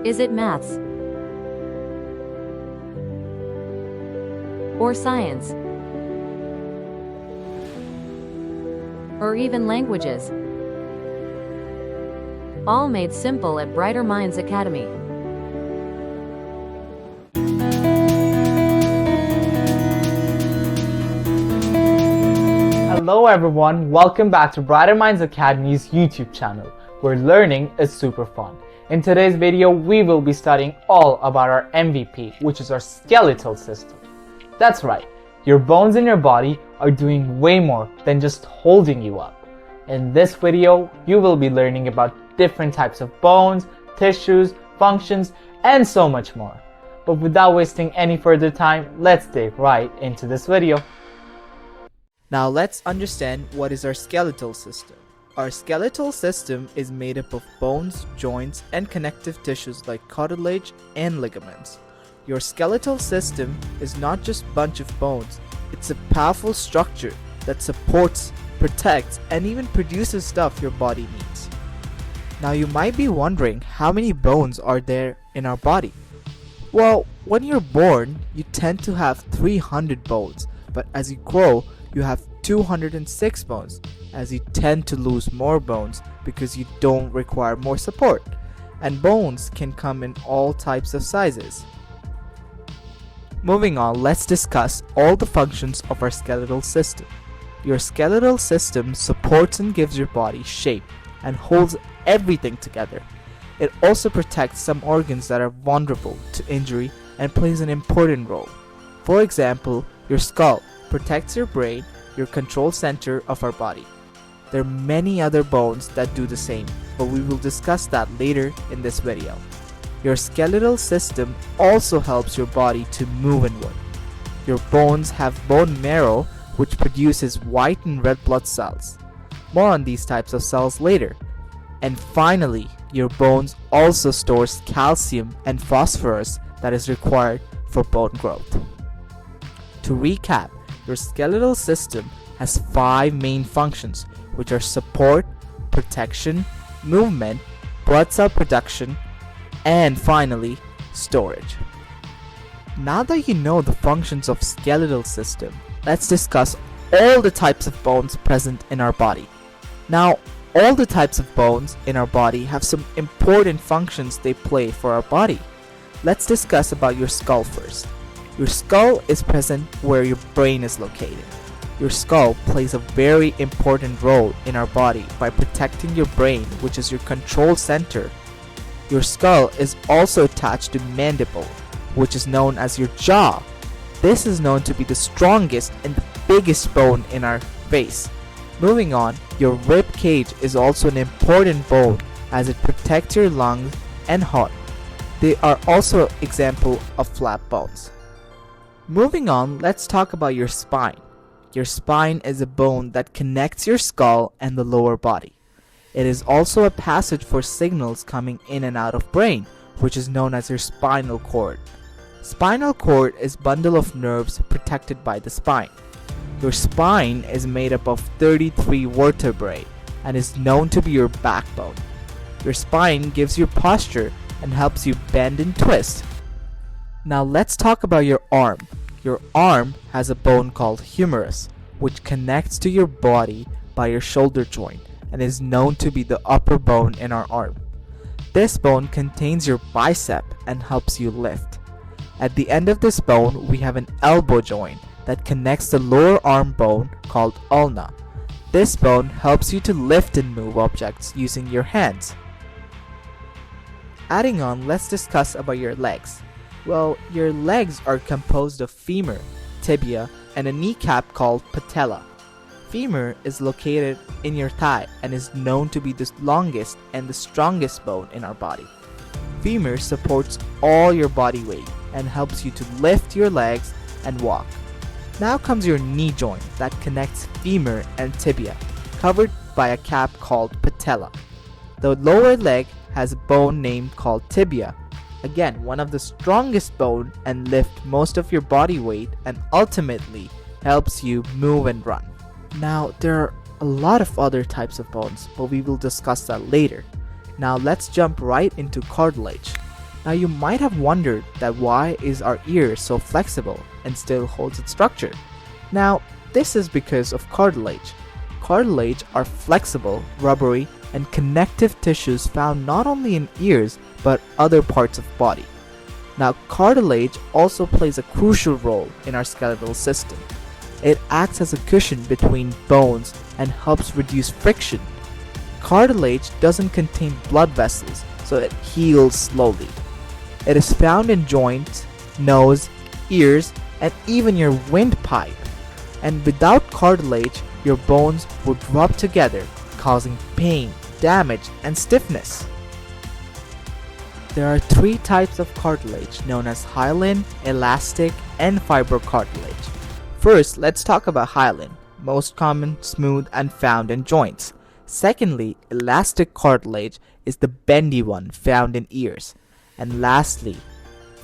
Is it maths? Or science? Or even languages? All made simple at Brighter Minds Academy. Hello everyone, welcome back to Brighter Minds Academy's YouTube channel, where learning is super fun. In today's video, we will be studying all about our MVP, which is our skeletal system. That's right, your bones in your body are doing way more than just holding you up. In this video, you will be learning about different types of bones, tissues, functions, and so much more. But without wasting any further time, let's dig right into this video. Now let's understand what is our skeletal system. Our skeletal system is made up of bones, joints, and connective tissues like cartilage and ligaments. Your skeletal system is not just a bunch of bones, it's a powerful structure that supports, protects, and even produces stuff your body needs. Now you might be wondering how many bones are there in our body. Well, when you're born, you tend to have 300 bones, but as you grow, you have 206 bones, as you tend to lose more bones because you don't require more support. And bones can come in all types of sizes. Moving on, let's discuss all the functions of our skeletal system. Your skeletal system supports and gives your body shape and holds everything together. It also protects some organs that are vulnerable to injury and plays an important role. For example, your skull protects your brain, your control center of our body. There are many other bones that do the same, but we will discuss that later in this video. Your skeletal system also helps your body to move and work. Your bones have bone marrow, which produces white and red blood cells. More on these types of cells later. And finally, your bones also stores calcium and phosphorus that is required for bone growth. To recap, your skeletal system has 5 main functions, which are support, protection, movement, blood cell production, and finally, storage. Now that you know the functions of skeletal system, let's discuss all the types of bones present in our body. Now, all the types of bones in our body have some important functions they play for our body. Let's discuss about your skull first. Your skull is present where your brain is located. Your skull plays a very important role in our body by protecting your brain, which is your control center. Your skull is also attached to mandible, which is known as your jaw. This is known to be the strongest and the biggest bone in our face. Moving on, your rib cage is also an important bone as it protects your lungs and heart. They are also an example of flat bones. Moving on, let's talk about your spine. Your spine is a bone that connects your skull and the lower body. It is also a passage for signals coming in and out of brain, which is known as your spinal cord. Spinal cord is a bundle of nerves protected by the spine. Your spine is made up of 33 vertebrae and is known to be your backbone. Your spine gives you posture and helps you bend and twist. Now let's talk about your arm. Your arm has a bone called humerus, which connects to your body by your shoulder joint and is known to be the upper bone in our arm. This bone contains your bicep and helps you lift. At the end of this bone, we have an elbow joint that connects the lower arm bone called ulna. This bone helps you to lift and move objects using your hands. Adding on, let's discuss about your legs. Well, your legs are composed of femur, tibia, and a kneecap called patella. Femur is located in your thigh and is known to be the longest and the strongest bone in our body. Femur supports all your body weight and helps you to lift your legs and walk. Now comes your knee joint that connects femur and tibia, covered by a cap called patella. The lower leg has a bone named called tibia. Again, one of the strongest bone and lift most of your body weight and ultimately helps you move and run. Now, there are a lot of other types of bones, but we will discuss that later. Now let's jump right into cartilage. Now you might have wondered that why is our ear so flexible and still holds its structure? Now this is because of cartilage. Cartilage are flexible, rubbery, and connective tissues found not only in ears but other parts of body. Now cartilage also plays a crucial role in our skeletal system. It acts as a cushion between bones and helps reduce friction. Cartilage doesn't contain blood vessels, so it heals slowly. It is found in joints, nose, ears, and even your windpipe. And without cartilage, your bones would rub together, causing pain, damage, and stiffness. There are three types of cartilage known as hyaline, elastic, and fibrocartilage. First, let's talk about hyaline, most common, smooth, and found in joints. Secondly, elastic cartilage is the bendy one found in ears. And lastly,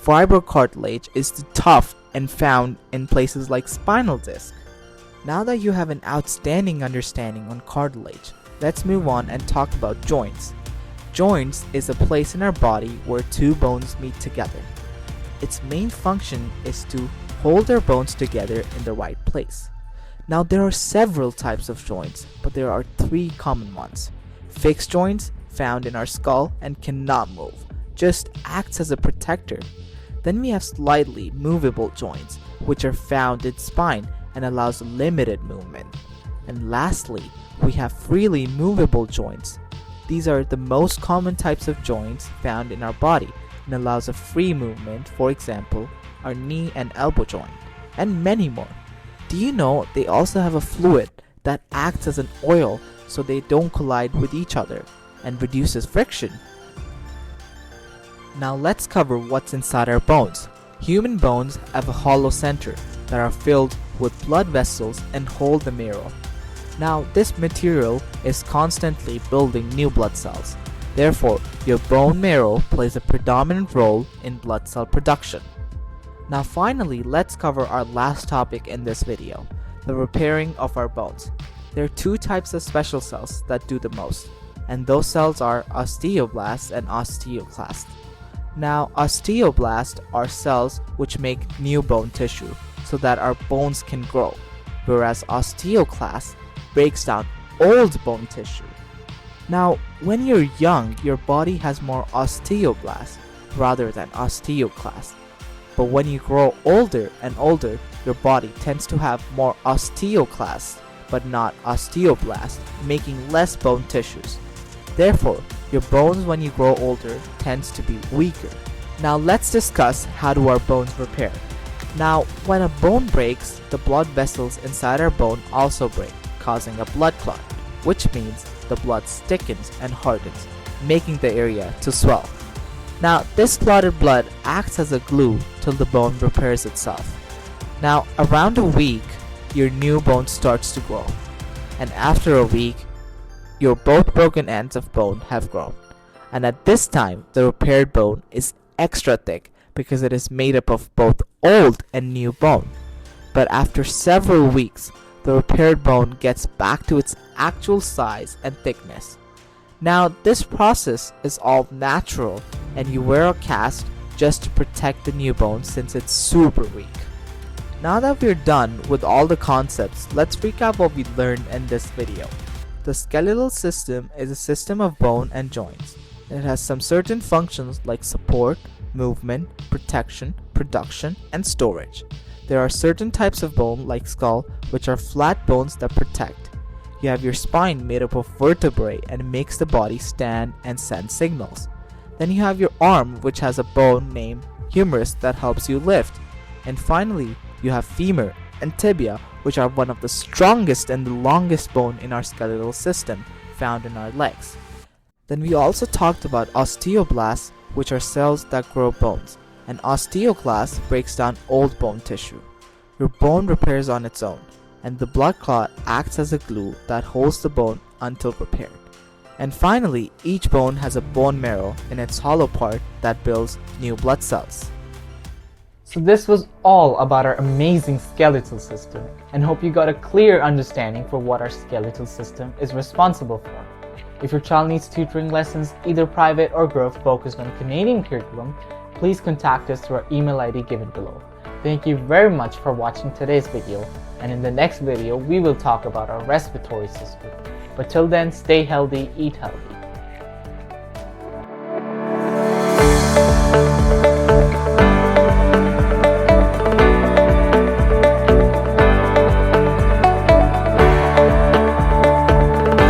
fibrocartilage is the tough and found in places like spinal disc. Now that you have an outstanding understanding on cartilage, let's move on and talk about joints. Joints is a place in our body where two bones meet together. Its main function is to hold their bones together in the right place. Now there are several types of joints, but there are three common ones. Fixed joints, found in our skull and cannot move, just acts as a protector. Then we have slightly movable joints, which are found in spine and allows limited movement. And lastly, we have freely movable joints. These are the most common types of joints found in our body and allows a free movement, for example, our knee and elbow joint, and many more. Do you know they also have a fluid that acts as an oil so they don't collide with each other and reduces friction? Now let's cover what's inside our bones. Human bones have a hollow center that are filled with blood vessels and hold the marrow. Now this material is constantly building new blood cells. Therefore, your bone marrow plays a predominant role in blood cell production. Now finally, let's cover our last topic in this video, the repairing of our bones. There are two types of special cells that do the most, and those cells are osteoblasts and osteoclasts. Now, osteoblasts are cells which make new bone tissue so that our bones can grow, whereas osteoclasts breaks down old bone tissue. Now, when you're young, your body has more osteoblasts rather than osteoclasts. But when you grow older and older, your body tends to have more osteoclasts but not osteoblasts, making less bone tissues. Therefore, your bones when you grow older tends to be weaker. Now let's discuss how do our bones repair. Now, when a bone breaks, the blood vessels inside our bone also break, causing a blood clot, which means the blood stiffens and hardens, making the area to swell. Now, this clotted blood acts as a glue till the bone repairs itself. Now, around a week, your new bone starts to grow, and after a week, your both broken ends of bone have grown. And at this time, the repaired bone is extra thick because it is made up of both old and new bone. But after several weeks, the repaired bone gets back to its actual size and thickness. Now, this process is all natural, and you wear a cast just to protect the new bone since it's super weak. Now that we're done with all the concepts, let's recap what we learned in this video. The skeletal system is a system of bone and joints. It has some certain functions like support, movement, protection, production, and storage. There are certain types of bone like skull which are flat bones that protect. You have your spine made up of vertebrae and makes the body stand and send signals. Then you have your arm which has a bone named humerus that helps you lift. And finally, you have femur and tibia which are one of the strongest and the longest bone in our skeletal system found in our legs. Then we also talked about osteoblasts, which are cells that grow bones, and osteoclasts breaks down old bone tissue. Your bone repairs on its own, and the blood clot acts as a glue that holds the bone until repaired. And finally, each bone has a bone marrow in its hollow part that builds new blood cells. So this was all about our amazing skeletal system, and hope you got a clear understanding for what our skeletal system is responsible for. If your child needs tutoring lessons, either private or group focused on Canadian curriculum, please contact us through our email ID given below. Thank you very much for watching today's video, and in the next video we will talk about our respiratory system. But till then, stay healthy, eat healthy.